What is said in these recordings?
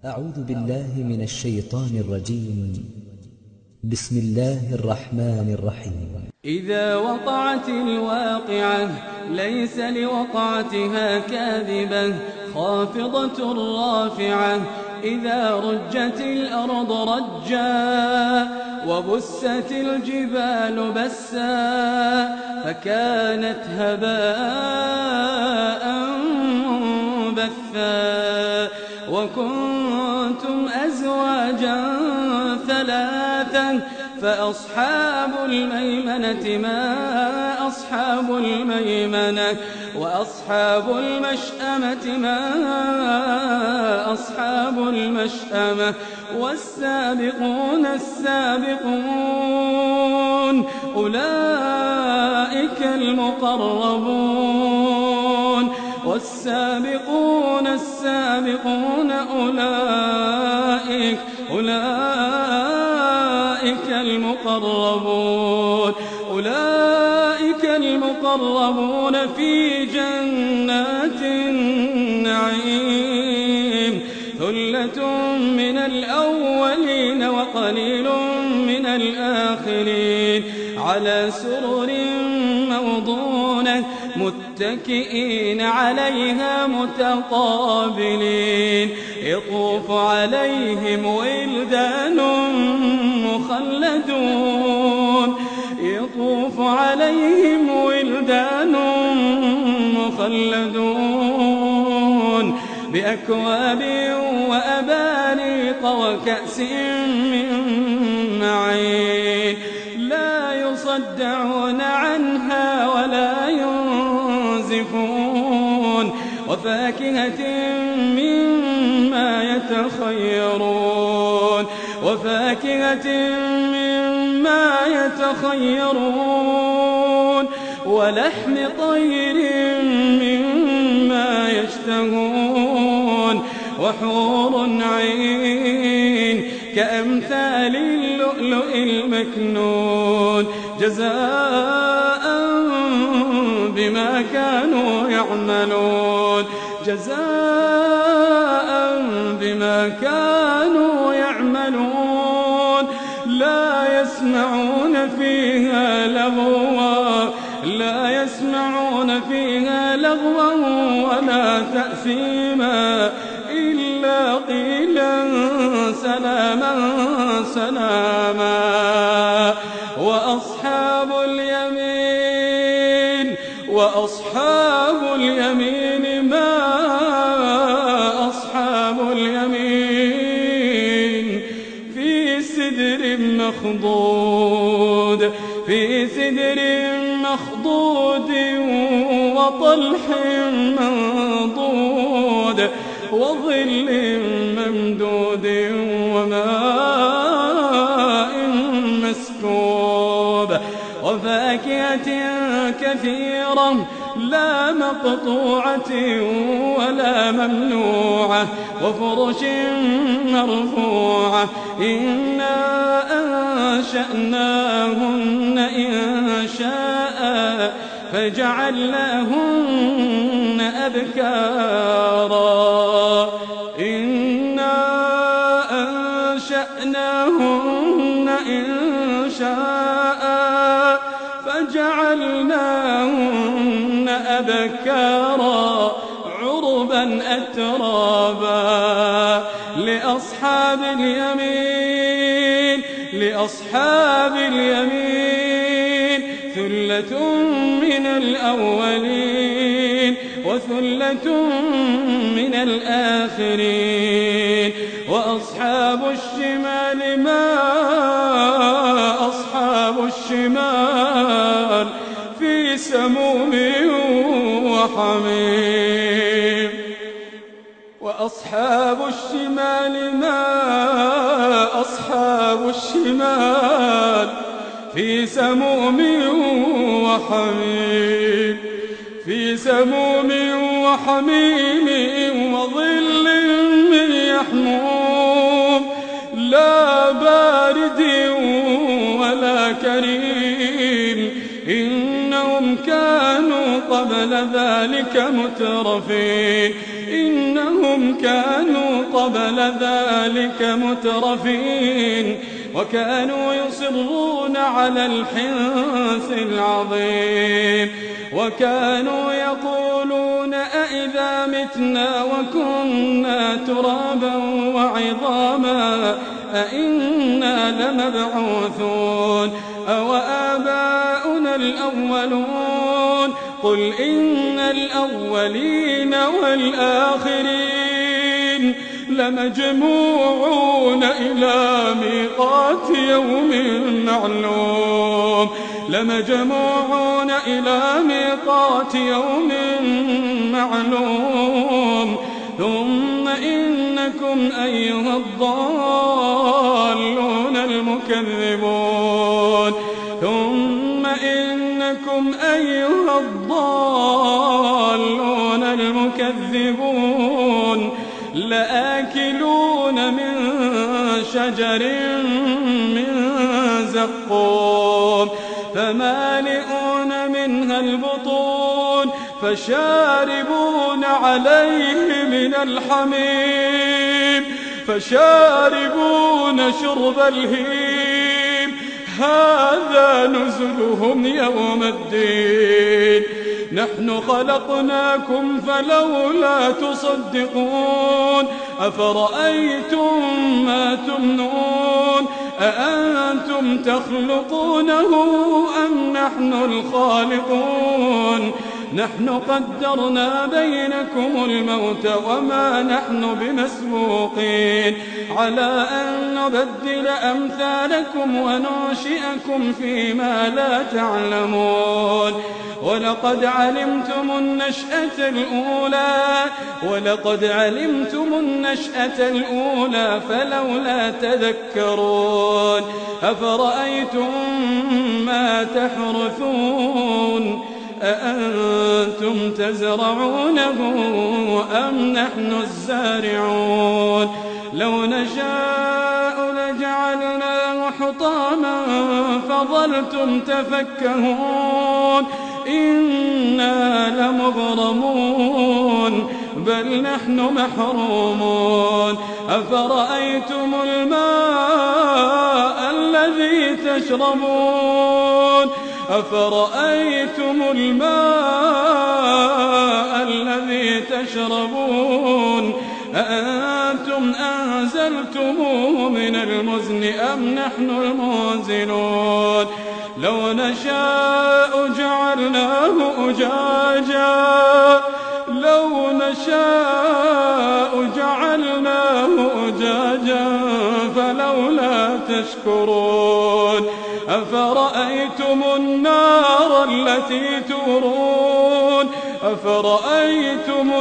أعوذ بالله من الشيطان الرجيم. بسم الله الرحمن الرحيم. إذا وقعت الواقعة ليس لوقعتها كاذبة خافضة رافعة إذا رجت الأرض رجا وبست الجبال بسا فكانت هباء منبثا وكنتم أزواجا ثلاثا فأصحاب الميمنة ما أصحاب الميمنة وأصحاب المشأمة ما أصحاب المشأمة والسابقون السابقون أولئك المقربون والسابقون السابقون أولئك المقربون في جنات النعيم ثلة من الأولين وقليل من الآخرين على سرر موضونة متكئين عليها متقابلين يطوف عليهم ولدان مخلدون بأكواب وأباريق وكأس من معين لا يصدعون عنها ولا ينزفون وفاكهة مما يتخيرون ولحم طير مما يشتهون وحور عين كأمثال اللؤلؤ المكنون جزاء بما كانوا يعملون لا يسمعون فيها لغوا ولا تأثيما إلا قيلا سلاما وأصحاب اليمين ما أصحاب اليمين في سدر مخضود وطلح منضود وظل ممدود وماء مسكوب وفاكهة كثيرة لا مقطوعة ولا ممنوعة وفرش مرفوعة إنا أنشأناهن إنشاء فجعلناهن أبكارا عربا أترابا لأصحاب اليمين ثلة من الأولين وثلة من الآخرين وأصحاب الشمال ما أصحاب الشمال في سموم وحميم وأصحاب الشمال ما أصحاب الشمال في سموم وحميم وظل من يحموم لا بارد ولا كريم إنهم كانوا قبل ذلك مترفين إنهم إنهم كانوا قبل ذلك مترفين وكانوا يصرون على الحنث العظيم وكانوا يقولون أئذا متنا وكنا ترابا وعظاما أئنا لمبعوثون أو آباؤنا الأولون قل إن الأولين والآخرين لمجموعون إلى ميقات يوم معلوم لمجموعون إلى ميقات يوم معلوم ثم إنكم أيها الضالون المكذبون ثم إنكم أيها الضالون المكذبون لآكلون من شجر من زقوم فمالئون منها البطون فشاربون عليه من الحميم فشاربون شرب الهيم هذا نزلهم يوم الدين نحن خلقناكم فلولا تصدقون أفرأيتم ما تمنون أأنتم تخلقونه أم نحن الخالقون نحن قدرنا بينكم الموت وما نحن بمسبوقين على أن نبدل أمثالكم وننشئكم فيما لا تعلمون ولقد علمتم النشأة الأولى فلولا تذكرون أفرأيتم ما تحرثون أأنتم تزرعونه أم نحن الزارعون لو نشاء لجعلناه حطاما فظلتم تفكهون إنا لمغرمون بل نحن محرومون أفرأيتم الماء الذي تشربون أفرأيتم الماء الذي تشربون أأنتم أنزلتموه من المزن أم نحن المنزلون لو نشاء جعلناه أجاجا فلولا تشكرون أفرأيتم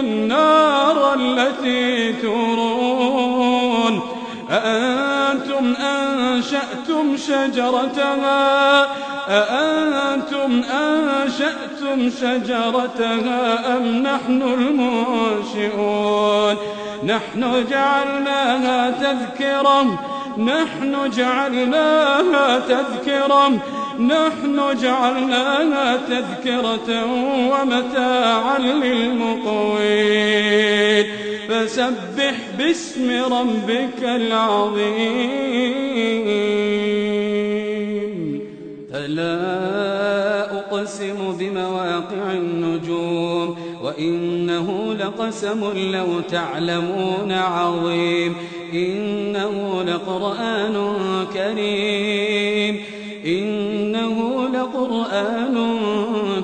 النار التي تورون أأنتم أنشأتم شجرتها أم نحن المنشئون نحن جعلناها تذكرة ومتاعا للمقوين فسبح باسم ربك العظيم فلا أقسم بمواقع النجوم وإنه لقسم لو تعلمون عظيم إنه لقرآن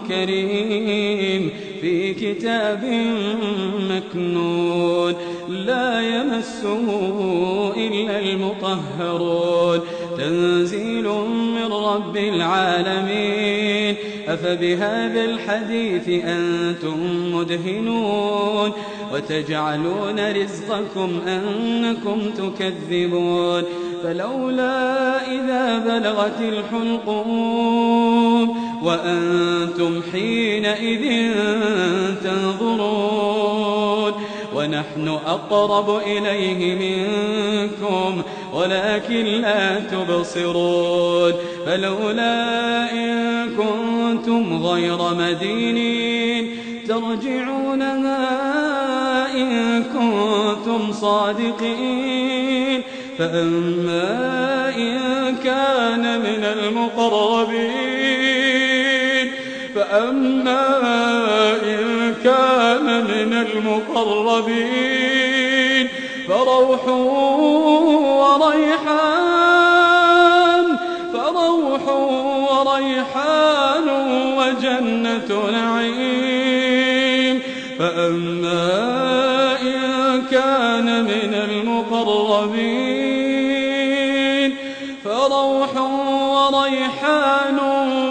كريم في كتاب مكنون لا يمسه إلا المطهرون تنزيل من رب العالمين أفبهذا الحديث أنتم مدهنون وتجعلون رزقكم أنكم تكذبون فلولا إذا بلغت الحلقوم وأنتم حينئذ تنظرون ونحن أقرب إليه منكم ولكن لا تبصرون فلولا إن كنتم غير مدينين ترجعونها إن كنتم صادقين فأما إن كان من المقربين فروح وريحان وجنة نعيم فأما إن كان من المقربين فروح وريحان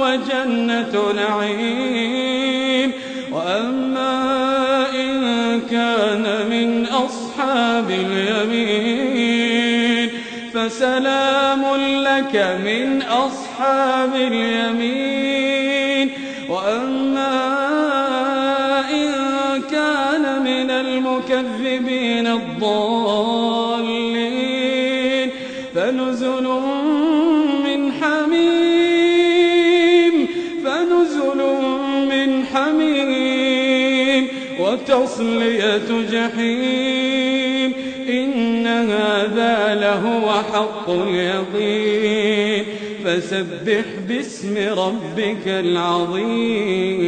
وجنة نعيم وأما إن كان من أصحاب اليمين فسلام لك من أصحاب اليمين وأما إن كان من المكذبين الضالين فنزل من حميم وتصلية جحيم إن هذا لهو حق اليقين فسبح باسم ربك العظيم